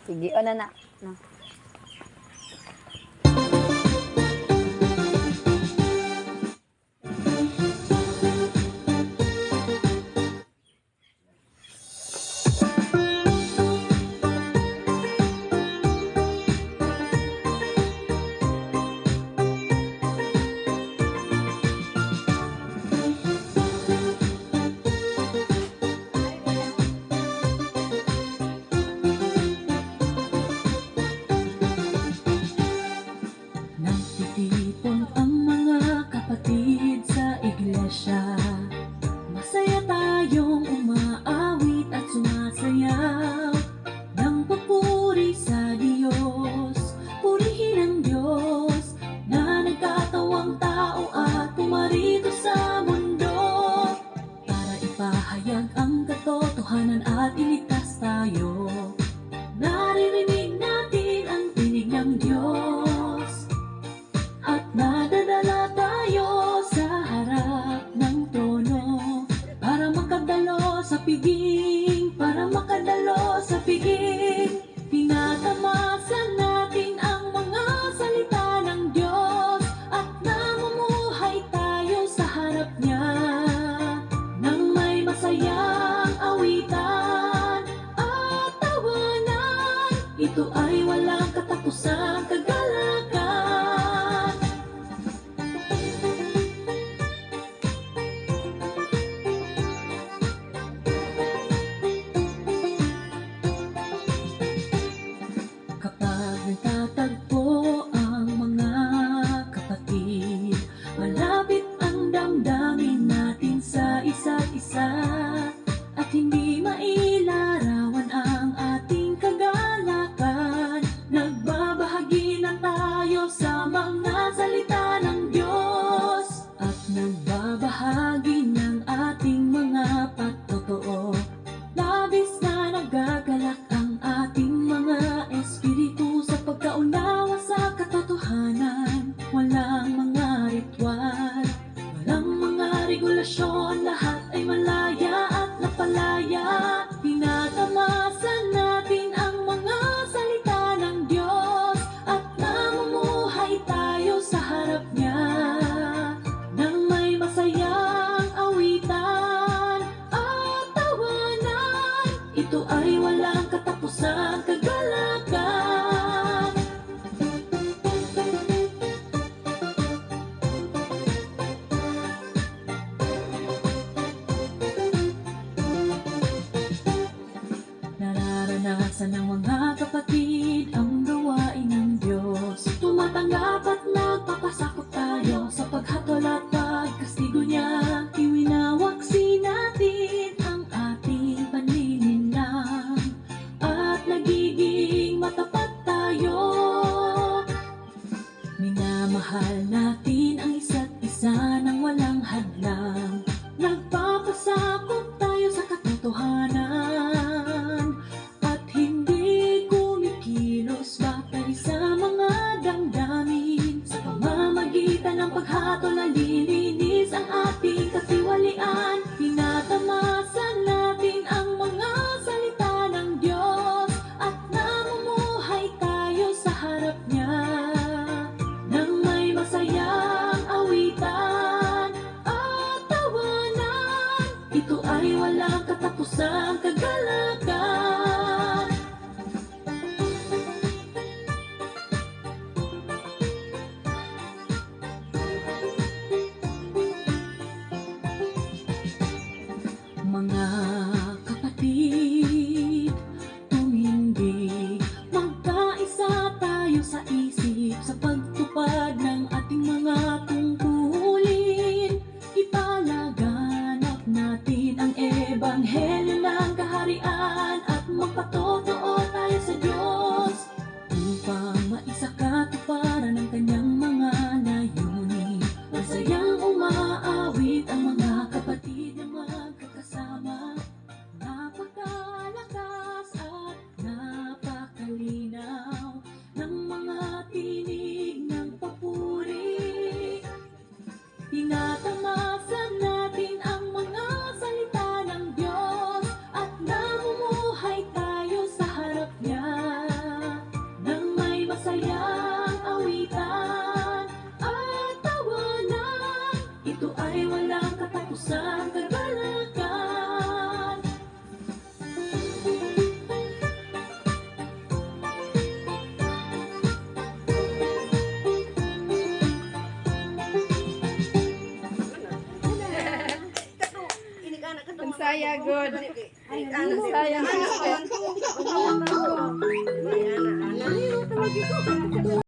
Sige, o na na. No. Nagtitipon ang mga kapatid sa iglesia. Masaya tayong umaawit at sumasayaw ng papuri sa Diyos. Purihin ang Diyos na nagkatawang tao at pumarito sa mundo para ipahayag ang katotohanan at iligtas tayo. Naririnig natin ang tinig ng Diyos at nadadala tayo sa harap ng trono para makadalo sa piging, para makadalo sa piging. Tinatamasan natin ang mga salita ng Diyos at namumuhay tayo sa harap niya nang may masayang awitan at tawanan. Ito ay walang katapusang kagalakan. Kapag nagtatagpo ang mga kapatid, malapit ang damdamin natin sa isa't isa at hindi mailarawan ang ating kagalakan. Nagbabahagi na tayo sa mga salita ng Diyos at nagbabahagi ng ating mga patotoo. Labis na nagagalak ang ating mga espiritu sa pagkaunawa sa katotohanan. Walang mga ritual, walang mga regulasyon, lahat ay malaya at napalaya. Tinatamasan natin ang mga salita ng Diyos at namumuhay tayo sa harap niya nang may masayang awitan at tawanan. Ito ay walang katapusang kagalakan. Nararanasan ng mga kapatid ang gawain ng Diyos. Tumatanggap at nagpapasakop tayo sa paghatol at pagkastigo niya. Iwinawaksin natin ang ating panininlang at nagiging matapat tayo. Minamahal natin ang isa't isa nang walang hadlang. Nagpapasakop tayo sa katotohanan at hindi kumikilos batay sa mga damdamin. Sa pamamagitan ng paghatol, nalilinis ang ito ay walang katapusang kagalakan. Saya good. Saya good.